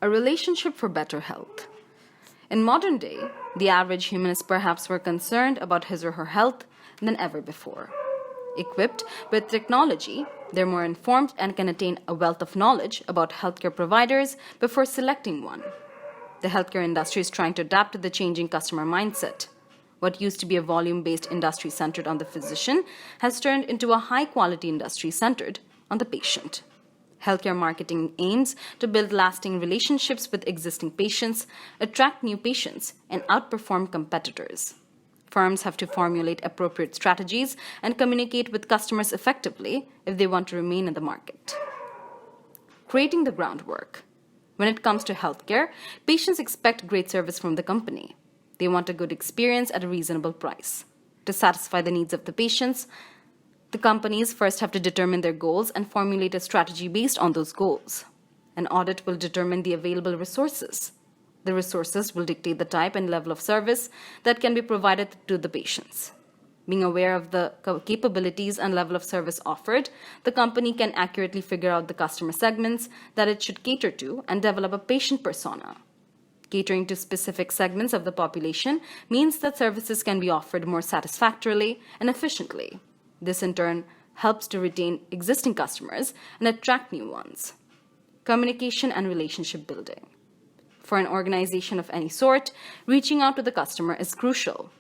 A relationship for better health. In modern day, the average human is perhaps more concerned about his or her health than ever before. Equipped with technology, they're more informed and can attain a wealth of knowledge about healthcare providers before selecting one. The healthcare industry is trying to adapt to the changing customer mindset. What used to be a volume-based industry centered on the physician has turned into a high-quality industry centered on the patient. Healthcare marketing aims to build lasting relationships with existing patients, attract new patients, and outperform competitors. Firms have to formulate appropriate strategies and communicate with customers effectively if they want to remain in the market. Creating the groundwork. When it comes to healthcare, patients expect great service from the company. They want a good experience at a reasonable price. To satisfy the needs of the patients, the companies first have to determine their goals and formulate a strategy based on those goals. An audit will determine the available resources. The resources will dictate the type and level of service that can be provided to the patients. Being aware of the capabilities and level of service offered, the company can accurately figure out the customer segments that it should cater to and develop a patient persona. Catering to specific segments of the population means that services can be offered more satisfactorily and efficiently. This in turn helps to retain existing customers and attract new ones. Communication and relationship building. For an organization of any sort, reaching out to the customer is crucial.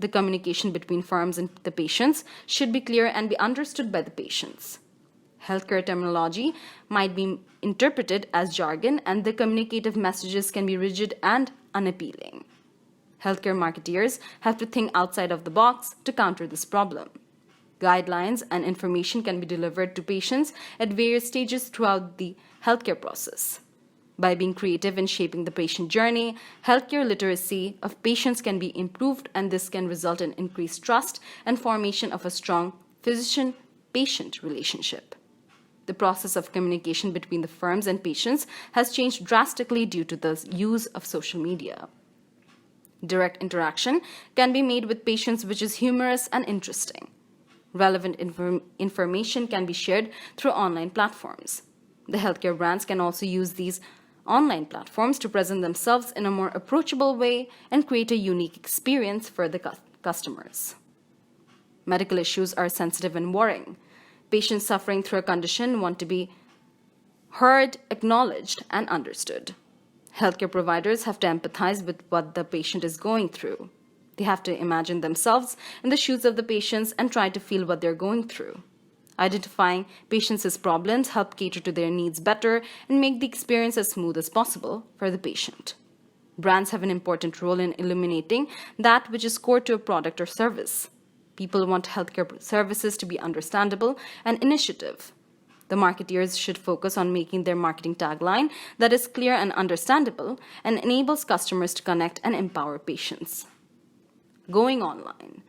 The communication between firms and the patients should be clear and be understood by the patients. Healthcare terminology might be interpreted as jargon, and the communicative messages can be rigid and unappealing. Healthcare marketeers have to think outside of the box to counter this problem. Guidelines and information can be delivered to patients at various stages throughout the healthcare process. By being creative in shaping the patient journey, healthcare literacy of patients can be improved, and this can result in increased trust and formation of a strong physician-patient relationship. The process of communication between the firms and patients has changed drastically due to the use of social media. Direct interaction can be made with patients, which is humorous and interesting. Relevant information can be shared through online platforms. The healthcare brands can also use these online platforms to present themselves in a more approachable way and create a unique experience for the customers. Medical issues are sensitive and worrying. Patients suffering through a condition want to be heard, acknowledged, and understood. Healthcare providers have to empathize with what the patient is going through. They have to imagine themselves in the shoes of the patients and try to feel what they're going through. Identifying patients' problems help cater to their needs better and make the experience as smooth as possible for the patient. Brands have an important role in illuminating that which is core to a product or service. People want healthcare services to be understandable and initiative. The marketeers should focus on making their marketing tagline that is clear and understandable and enables customers to connect and empower patients. Going online.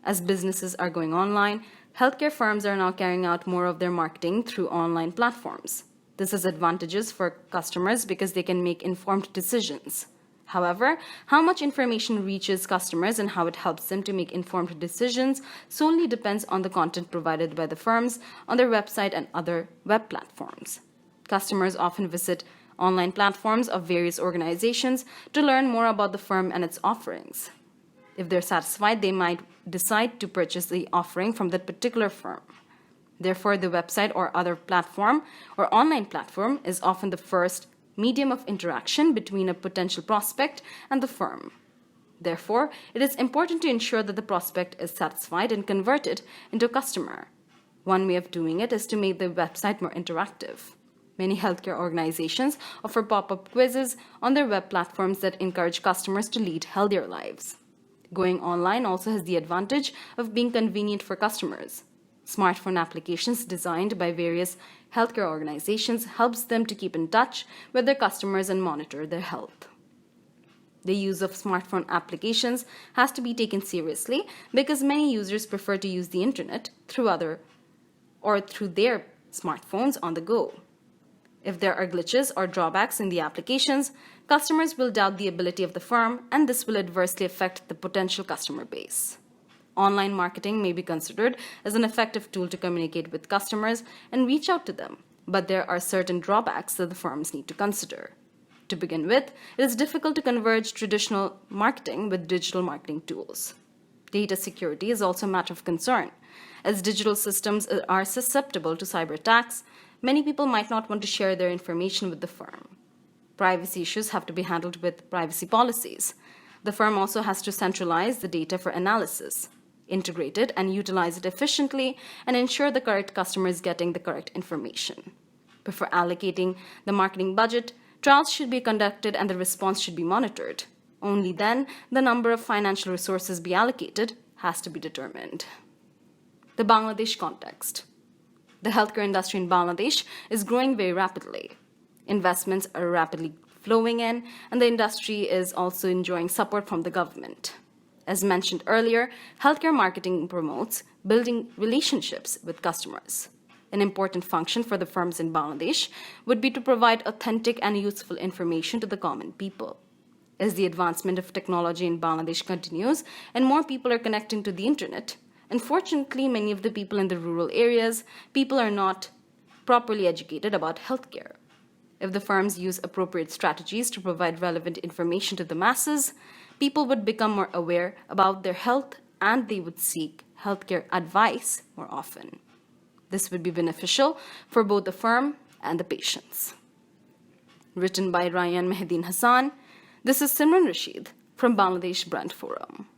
As businesses are going online, healthcare firms are now carrying out more of their marketing through online platforms. This has advantages for customers because they can make informed decisions. However, how much information reaches customers and how it helps them to make informed decisions solely depends on the content provided by the firms on their website and other web platforms. Customers often visit online platforms of various organizations to learn more about the firm and its offerings. If they're satisfied, they might decide to purchase the offering from that particular firm. Therefore, the website or other platform or online platform is often the first medium of interaction between a potential prospect and the firm. Therefore, it is important to ensure that the prospect is satisfied and converted into a customer. One way of doing it is to make the website more interactive. Many healthcare organizations offer pop-up quizzes on their web platforms that encourage customers to lead healthier lives. Going online also has the advantage of being convenient for customers. Smartphone applications designed by various healthcare organizations helps them to keep in touch with their customers and monitor their health. The use of smartphone applications has to be taken seriously because many users prefer to use the internet through their smartphones on the go. If there are glitches or drawbacks in the applications, customers will doubt the ability of the firm, and this will adversely affect the potential customer base. Online marketing may be considered as an effective tool to communicate with customers and reach out to them, but there are certain drawbacks that the firms need to consider. To begin with, it is difficult to converge traditional marketing with digital marketing tools. Data security is also a matter of concern. As digital systems are susceptible to cyber attacks, many people might not want to share their information with the firm. Privacy issues have to be handled with privacy policies. The firm also has to centralize the data for analysis, integrate it and utilize it efficiently, and ensure the correct customer is getting the correct information. Before allocating the marketing budget, trials should be conducted and the response should be monitored. Only then the number of financial resources be allocated has to be determined. The Bangladesh context. The healthcare industry in Bangladesh is growing very rapidly. Investments are rapidly flowing in, and the industry is also enjoying support from the government. As mentioned earlier, healthcare marketing promotes building relationships with customers. An important function for the firms in Bangladesh would be to provide authentic and useful information to the common people. As the advancement of technology in Bangladesh continues and more people are connecting to the internet, unfortunately, many of the people in the rural areas, people are not properly educated about healthcare. If the firms use appropriate strategies to provide relevant information to the masses, people would become more aware about their health and they would seek healthcare advice more often. This would be beneficial for both the firm and the patients. Written by Ryan Mehdin Hassan, this is Simran Rashid from Bangladesh Brand Forum.